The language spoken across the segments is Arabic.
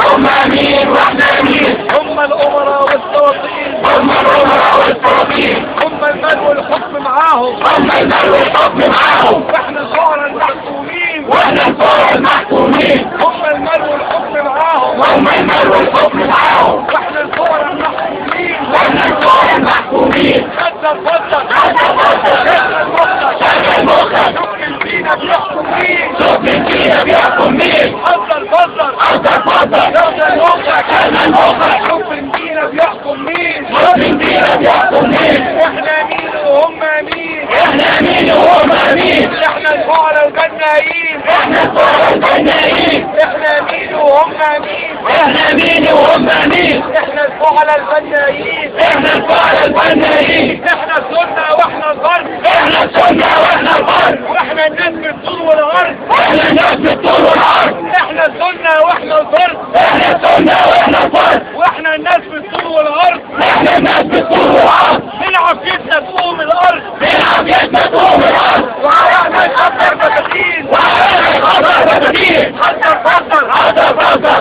هم امين واحنا امين. هم الامراء والسلاطين. هم الامراء والسلاطين. هم المال والحكم معاهم. هم المال والحكم معاهم. واحنا الفقراء المحكومين. واحنا الفقراء المحكومين. هم المال والحكم معاهم. هم المال والحكم معاهم. واحنا الفقراء المحكومين. واحنا الفقراء المحكومين. خدنا الفضل. شغل مخك. شوف فينا بيحكم مين. شوف مين فينا بيحكم مين. حضر فضل. شغل مخك. شغل مخك. شوف فينا بيحكم مين. شوف مين فينا بيحكم مين. احنا مين وهم مين. احنا مين وهم مين. احنا الفقراء البنايين. احنا الفقراء البنايين. احنا مين وهم مين. احنا مين وهم مين. احنا الفقراء البنايين. احنا الفقراء البنايين. احنا السنة واحنا الغرب. احنا السنة واحنا الغرب. واحنا الناس بالطول والعرض. احنا الناس بالطول والعرض. احنا السنة واحنا الغرب. احنا السنة واحنا الغرب. واحنا الناس بالطول والعرض. احنا الناس بالطول والعرض. نلعب جدنا تقوم الارض. نلعب يدنا تقوم الارض. وعيانا نخبر بساتين. وعلينا الخطر بساتين. حضر فضل.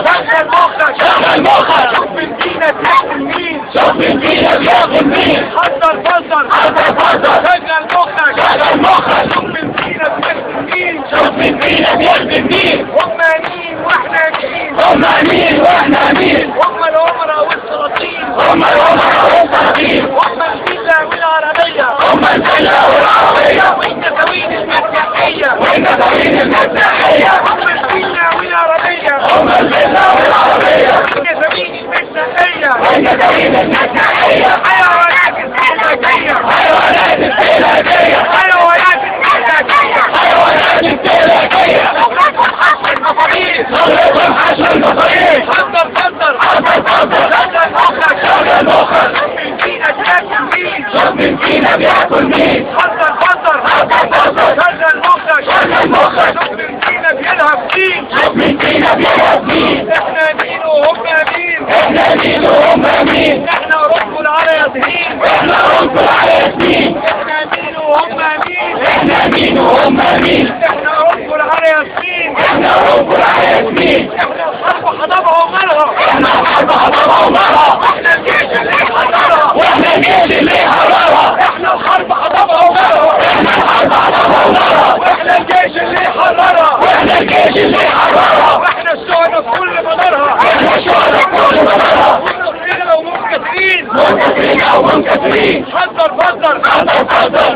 شغل مخك. شغل مخك. شوف من فينا بيحكم مين. شوف مين فينا بياخد مين. حضر فضل. شغل مخك. شغل مخك. شوف من فينا بيحكم مين. شوف مين فينا بيخدم مين. هم مين واحنا مين. هم مين واحنا مين. هم الامراء والسلاطين. هم الامراء والسلاطين. هم الفيلا والعربية. هم الفيلا والعربية. والنسوين المسيحية. والنسوين المسيحية. هم الفيلا والعربية. هم الفيلا والعربية. والنسوين المسيحية. والنسوين المسيحية. حيوانات استهلاكية. حيوانات استهلاكية. حيوانات استهلاكية. حيوانات استهلاكية. نغرقهم حشر المصاريف. نغرقهم حشر المصاريف. حضر فضل. شغل مخك. شغل مخك. شوف من فينا بياكل مين. شوف مين فينا بياكل مين. حضر فضل. شغل مخك. شغل مخك. شوف من فينا بيلهب مين. شوف مين فينا بيلعب مين. احنا مين وهم مين. احنا مين وهم مين. احنا رب العرايسين. احنا رب العالمين. احنا مين وهم مين. احنا مين وهم مين. احنا رب العرايسين. احنا رب العالمين. احنا الحرب حضبها ومالها. احنا الحرب حضرها ومرها. احنا الجيش اللي حضرها. واحنا الجيش اللي حررها. احنا الحرب حضبها ومالها. احنا الحرب حضرها ومرها. واحنا الجيش اللي حررها. واحنا الجيش اللي حررها. واحنا الشهداء في كل مدارها. احنا الشهداء كل مرها. منتصرين ومنكسرين. منتصرين او منكسرين. حضر فضل.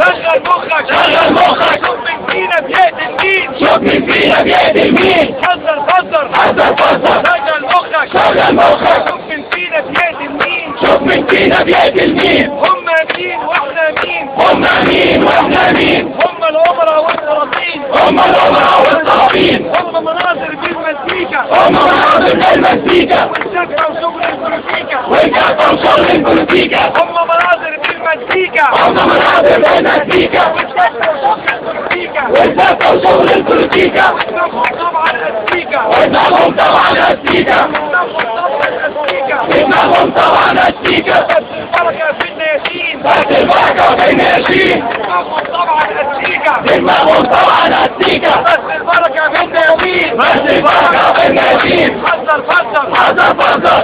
شغل مخك. شغل مخك. شوف من فينا بيقتل مين. شوف مين فينا بيقتل مين. حضر فضل. شغل مخك. شغل مخك. شوف من فينا بيقتل مين. شوف مين فينا بيقتل مين. هم مين واحنا مين. هم مين واحنا مين. هم الامراء والسلاطين. هم الامراء والسلاطين. هم مناظر بالمزيكا. هم مناظر بالمزيكا. والشكرة وشغل البوليتيكا. والكافة وشغل البوليتيكا. هم مناظر بالمزيكا. هم مناظر بالمزيكا. والشكرة وشغل البوليتيكا. والكافة وشغل البوليتيكا. ودمهم طبعا الأسيكا. ودمهم طبعا أستيكا. ودمهم طبعا الأسيكا. ودمهم طبعا أستيكا. بس البركة في النياشين. بس البركة في الناشين. ودمهم طبعا الأسيكا. دمهم طبعا أستيكا. بس البركة في النياشين. بس البركة في الناشين. حضر فضل. حضر.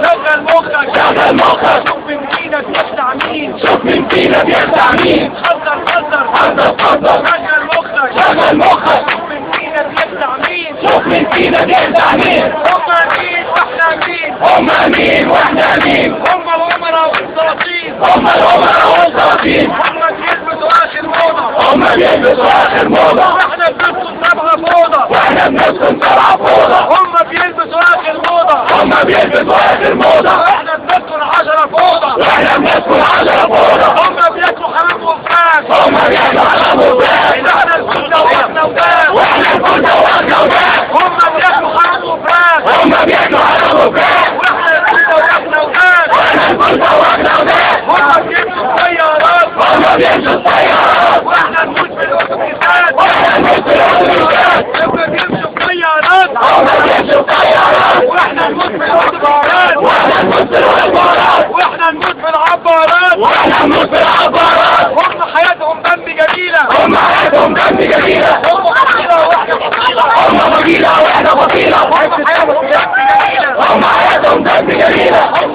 شغل مخك. شغل مخك. شوف من فينا بيخدع مين. شوف مين فينا بيخدع مين. حضر فضل. حضر. شغل مخك. شغل مخك. شوف من فينا بيخدع مين. شوف مين فينا بيخدع مين. هم مين واحنا مين. هم مين واحنا مين. هم الامراء والسلاطين. هم الامراء والسلاطين. هم بيلبسوا اخر موضة. هم بيلبسوا اخر موضة. واحنا بنسكن سبعة فوضى. واحنا بنسكن سبعة فوضى. هم بيلبسوا اخر موضة. هم بيلبسوا اخر موضة. واحنا بنسكن 10 فوضى. واحنا بنسكن 10 فوضى. هم بياكلوا حمام وفراخ. هم بياكلوا على مباح. احنا الكلة واحنا وجاه. واحنا الكلة واحنا وجاه. هم بياكلوا حمام وفراخ. هم بياكلوا على مباح. واحنا الكلة واحنا وجاه. واحنا الكلة واحنا وجاه. هم بيمشوا الطيارات. هم بيمشوا الطيارات. واحنا نموت بالاتوبيسات. واحنا نموت بالاتوبيسات. هم بيمشوا الطيارات. هم بيمشوا الطيارات. واحنا نموت بالاتوبيسات. واحنا نموت بالعبارات. واحنا نموت بالعبارات. واحنا نموت بالعبارات. هم حياتهم دم جميلة. هم حياتهم دم جميلة. هم فضيلة واحنا فضيلة. هم فضيلة واحنا فضيلة. هم حياتهم دم جميلة. هم حياتهم قمنا بجميلة هم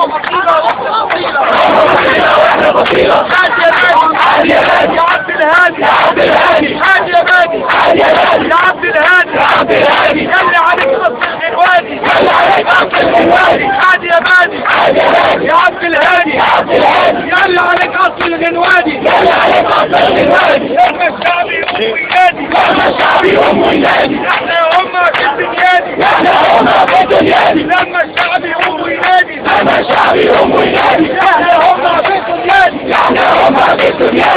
فصيلة واحنا فصيلة هادي يا بادي يا عبد الهادي يا عبد الهادي هادي يا بادي هادي يا بادي يا عبد الهادي يا عبد الهادي يلي عليك قصر الوادي يلا عليك أصل الوادي هادي يا بادي هادي يا بادي يا عبد الهادي يا عبد الهادي يلي عليك قصر الوادي يلا عليك أصل الوادي لما الشعب يقوم ينادي لما الشعب يقوم وينادي احنا هم في الدنيا احنا هما في الدنيا دي لما الشعب يقوم ينادي لما الشعب يقوم وينادي احنا هم في الدنيا احنا هما في الدنيا